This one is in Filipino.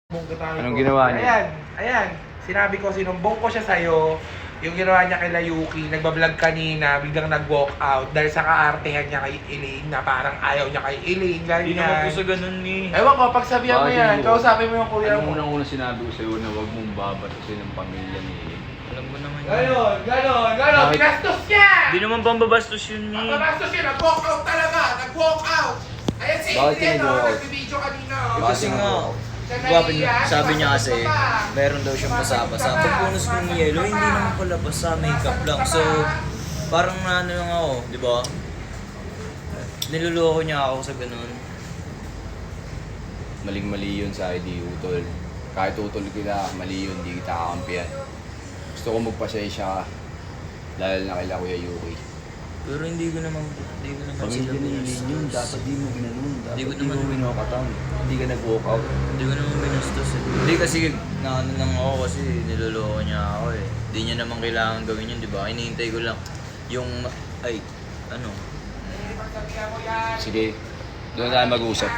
Anong ginawa niya? Ayan. Sinabi ko, sinumbong ko siya sa'yo. Yung ginawa niya kay Layuki, nagbablog kanina, biglang nag-walk out dahil sa kaartehan niya kay Elaine na parang ayaw niya kay Elaine, ganyan. Hindi naman po sa ganun ni. Ewan ko, pagsabihan mo yan, kausapin mo yung kuya mo. Anong unang sinabi ko sa'yo na huwag mong babatusin ang pamilya ni Elaine? Alam mo naman yun. Ganon. Binastos niya! Hindi naman pambabastos yun ni. Binastos niya, nag-walk out talaga. Nag-walk out. Ayan si Bakit Elaine, nag-walk out? nag-video kanina. Kasi nga, sabi niya kasi, meron daw siyang basa-basa. Pagpunos ko ng yelo, hindi naman pala basa, makeup lang. So, parang ano lang ako, di ba? Niluloko niya ako sa ganun. Maling-mali yun sa ID, utol. Kahit utol kita, mali yun, di kita kakampihan. Gusto ko magpasensya ka, lalo na kay Kuya Yuki. Pero hindi ko naman Pamilya ni Elaine yun, dapat di mo ginanon. Dapat Di ko di mo naman- winokatang. Hindi ka nag-walk out. Hindi ko naman binastos eh. Hindi kasi naano lang ako kasi niloloko niya ako eh. Hindi niya naman kailangan gawin yun, di ba? Hinihintay ko lang yung, ano, Sige, doon tayo mag-usap.